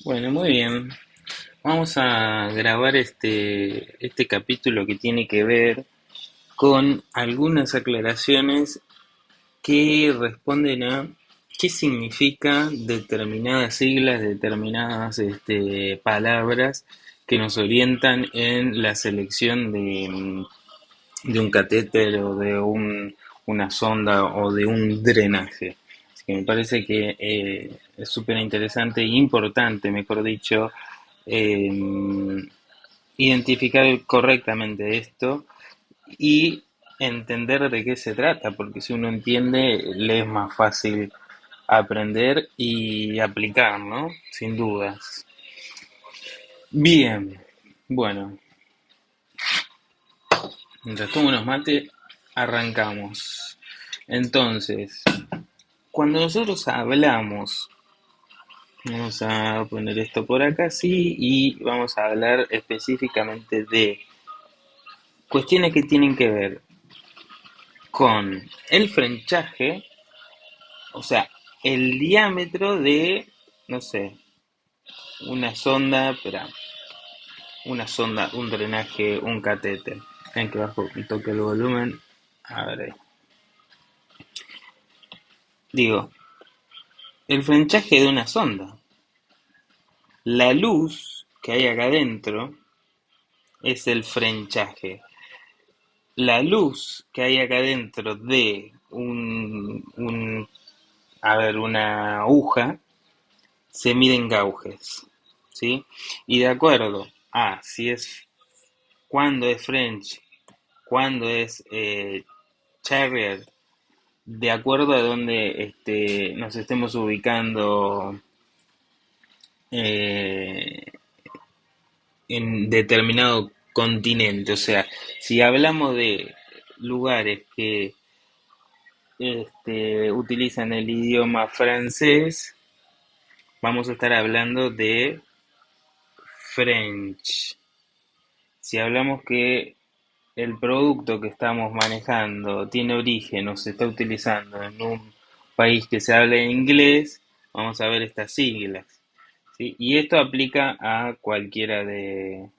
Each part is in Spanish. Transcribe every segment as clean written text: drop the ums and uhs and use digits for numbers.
Bueno, muy bien. Vamos a grabar este capítulo que tiene que ver con algunas aclaraciones que responden a qué significa determinadas siglas, determinadas palabras que nos orientan en la selección de un catéter o de una sonda o de un drenaje. Así que me parece que es súper interesante e importante, mejor dicho, eh, identificar correctamente esto y entender de qué se trata, porque si uno entiende, le es más fácil aprender y aplicar, ¿no? Sin dudas. Bien, bueno, mientras tomo unos mates, arrancamos. Entonces, cuando nosotros hablamos, vamos a poner esto por acá, sí, y vamos a hablar específicamente de cuestiones que tienen que ver con el frenchaje, o sea, el diámetro de, no sé, una sonda, espera, una sonda, un drenaje, un catéter. Ven que bajo un toque el volumen. A ver ahí. Digo, el frenchaje de una sonda. La luz que hay acá adentro es el frenchaje. La luz que hay acá adentro de una aguja se mide en gauges, ¿sí? Y de acuerdo a si es cuando es French, cuando es Charrier, de acuerdo a donde nos estemos ubicando eh, en determinado continente. O sea, si hablamos de lugares que utilizan el idioma francés, vamos a estar hablando de French. Si hablamos que el producto que estamos manejando tiene origen o se está utilizando en un país que se habla en inglés, vamos a ver estas siglas, ¿sí? Y esto aplica a cualquiera de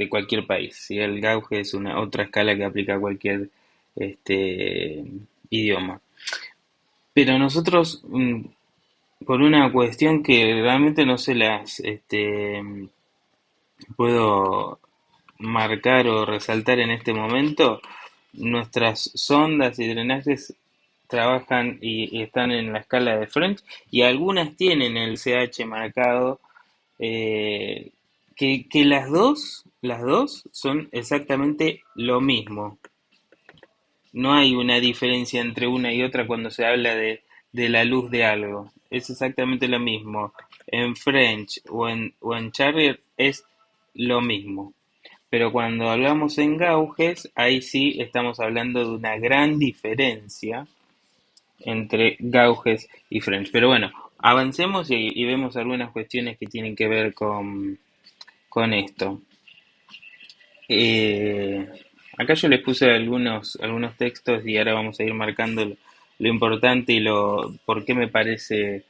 cualquier país, ¿sí? El Gauge es una otra escala que aplica a cualquier este, idioma. Pero nosotros, por una cuestión que realmente no se las puedo marcar o resaltar en este momento, nuestras sondas y drenajes trabajan y están en la escala de French y algunas tienen el CH marcado, eh, que las dos son exactamente lo mismo. No hay una diferencia entre una y otra cuando se habla de la luz de algo. Es exactamente lo mismo. En French o en Charrier es lo mismo. Pero cuando hablamos en gauges, ahí sí estamos hablando de una gran diferencia entre gauges y French. Pero bueno, avancemos y vemos algunas cuestiones que tienen que ver con esto. Eh, Acá yo les puse algunos textos y ahora vamos a ir marcando lo importante y lo por qué me parece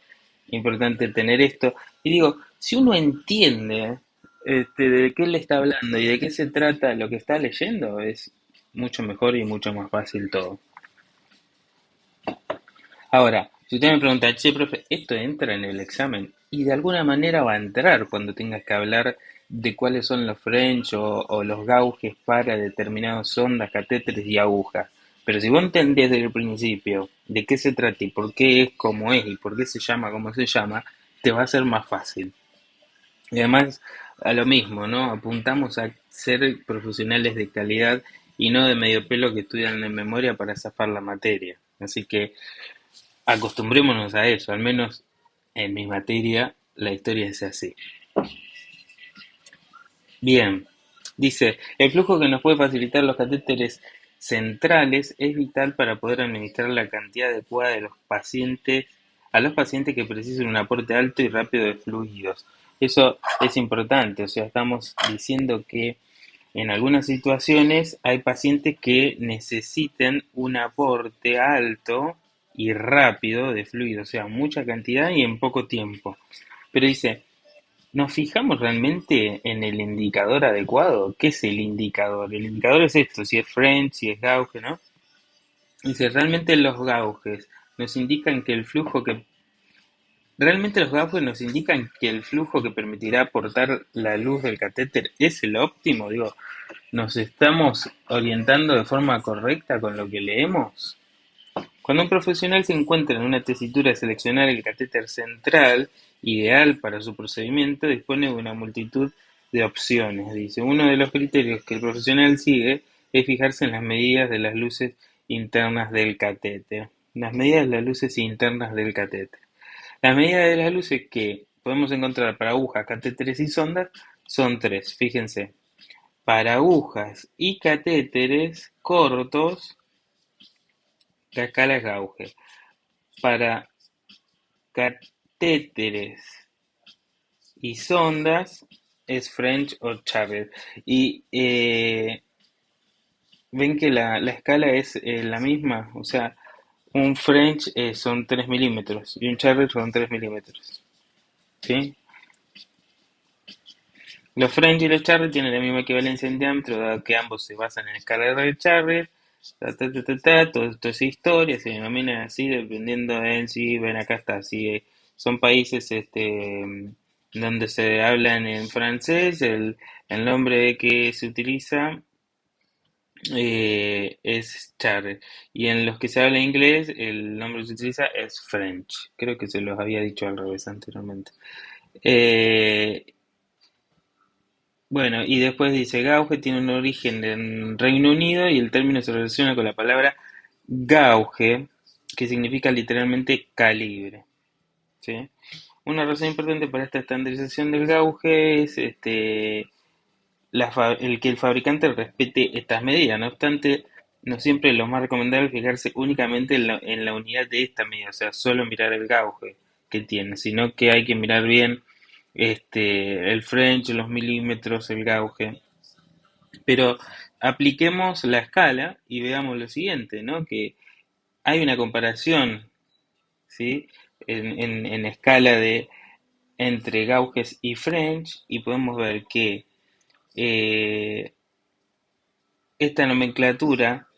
importante tener esto. Y digo, si uno entiende de qué le está hablando y de qué se trata lo que está leyendo, es mucho mejor y mucho más fácil todo. Ahora, si usted me pregunta, che, profe, ¿esto entra en el examen? Y de alguna manera va a entrar cuando tengas que hablar de cuáles son los French o los gauges para determinadas sondas, catéteres y agujas. Pero si vos entendés desde el principio de qué se trata y por qué es como es y por qué se llama como se llama, te va a ser más fácil. Y además, a lo mismo, ¿no? Apuntamos a ser profesionales de calidad y no de medio pelo que estudian en memoria para zafar la materia. Así que acostumbrémonos a eso, al menos en mi materia la historia es así. Bien, dice, el flujo que nos puede facilitar los catéteres centrales es vital para poder administrar la cantidad adecuada de los pacientes a los pacientes que precisen un aporte alto y rápido de fluidos. Eso es importante, o sea, estamos diciendo que en algunas situaciones hay pacientes que necesitan un aporte alto y rápido de fluido, o sea, mucha cantidad y en poco tiempo. Pero dice, ¿nos fijamos realmente en el indicador adecuado? ¿Qué es el indicador? El indicador es esto, si es French, si es gauge, ¿no? Dice, realmente los gauges nos indican que el flujo que realmente los gauges nos indican que el flujo que permitirá aportar la luz del catéter es el óptimo. Digo, ¿nos estamos orientando de forma correcta con lo que leemos? Cuando un profesional se encuentra en una tesitura de seleccionar el catéter central ideal para su procedimiento, dispone de una multitud de opciones. Dice, uno de los criterios que el profesional sigue es fijarse en las medidas de las luces internas del catéter. Las medidas de las luces internas del catéter. Las medidas de las luces que podemos encontrar para agujas, catéteres y sondas son tres. Fíjense, para agujas y catéteres cortos, la escala es Gauge. Para catéteres y sondas es French o Charrier. Y ven que la escala es la misma, o sea, un French son 3 milímetros y un Charrier son 3 milímetros. ¿Sí? Los French y los Charrier tienen la misma equivalencia en diámetro, dado que ambos se basan en escala de Charrier. Todo esto es historia, se denominan así dependiendo de si, ven acá está, si son países donde se hablan en francés, el nombre que se utiliza es Charrier, y en los que se habla inglés, el nombre que se utiliza es French. Creo que se los había dicho al revés anteriormente. Eh, Bueno, y después dice, gauge tiene un origen en Reino Unido y el término se relaciona con la palabra gauge, que significa literalmente calibre, ¿sí? Una razón importante para esta estandarización del gauge es el que el fabricante respete estas medidas. No obstante, no siempre es lo más recomendable fijarse únicamente en la unidad de esta medida, o sea, solo mirar el gauge que tiene, sino que hay que mirar bien el French, los milímetros, el gauge. Pero apliquemos la escala y veamos lo siguiente, ¿no? Que hay una comparación, ¿sí? En escala de entre gauges y French y podemos ver que eh, esta nomenclatura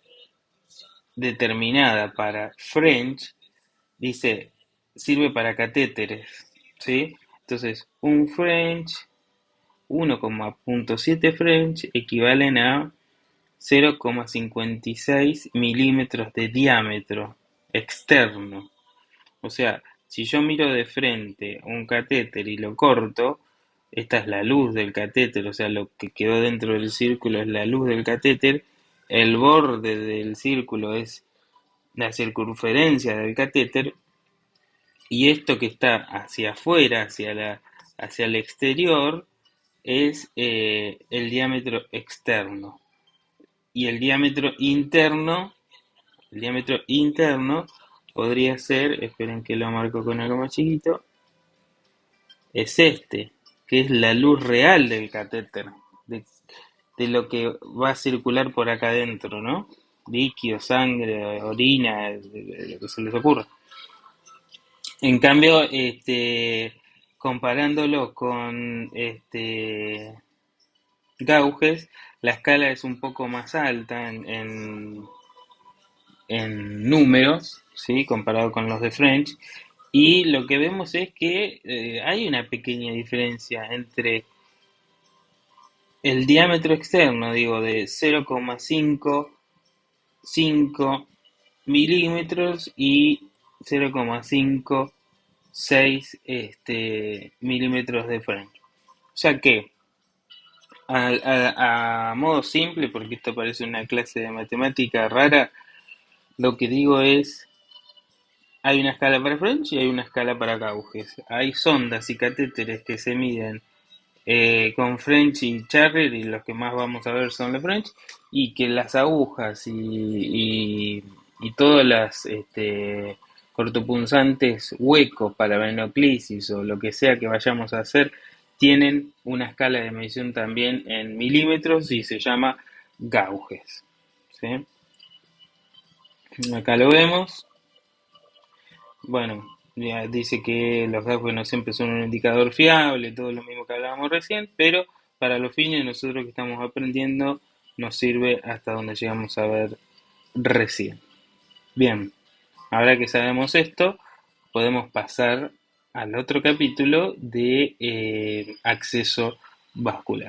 determinada para French dice sirve para catéteres, ¿sí? Entonces, un French, 1,7 French equivalen a 0,56 milímetros de diámetro externo. O sea, si yo miro de frente un catéter y lo corto, esta es la luz del catéter, o sea, lo que quedó dentro del círculo es la luz del catéter, el borde del círculo es la circunferencia del catéter y esto que está hacia afuera, hacia el exterior, es el diámetro externo. Y el diámetro interno podría ser, esperen que lo marco con algo más chiquito, es que es la luz real del catéter, de, de lo que va a circular por acá adentro, ¿no? Líquido, sangre, orina, de lo que se les ocurra. En cambio, comparándolo con Gauges, la escala es un poco más alta en números, ¿sí? Comparado con los de French, y lo que vemos es que hay una pequeña diferencia entre el diámetro externo, digo, de 0,55 milímetros y 0,56 milímetros de French. O sea que, a modo simple, porque esto parece una clase de matemática rara, lo que digo es hay una escala para French y hay una escala para Gauges. Hay sondas y catéteres que se miden con French y Charrier, y los que más vamos a ver son los French, y que las agujas y todas las cortopunzantes huecos para venoclisis o lo que sea que vayamos a hacer tienen una escala de medición también en milímetros y se llama Gauges, ¿sí? Acá lo vemos. Bueno. Ya dice que los datos no siempre son un indicador fiable, todo lo mismo que hablábamos recién, pero para los fines nosotros que estamos aprendiendo nos sirve hasta donde llegamos a ver recién. Bien, ahora que sabemos esto, podemos pasar al otro capítulo de acceso vascular.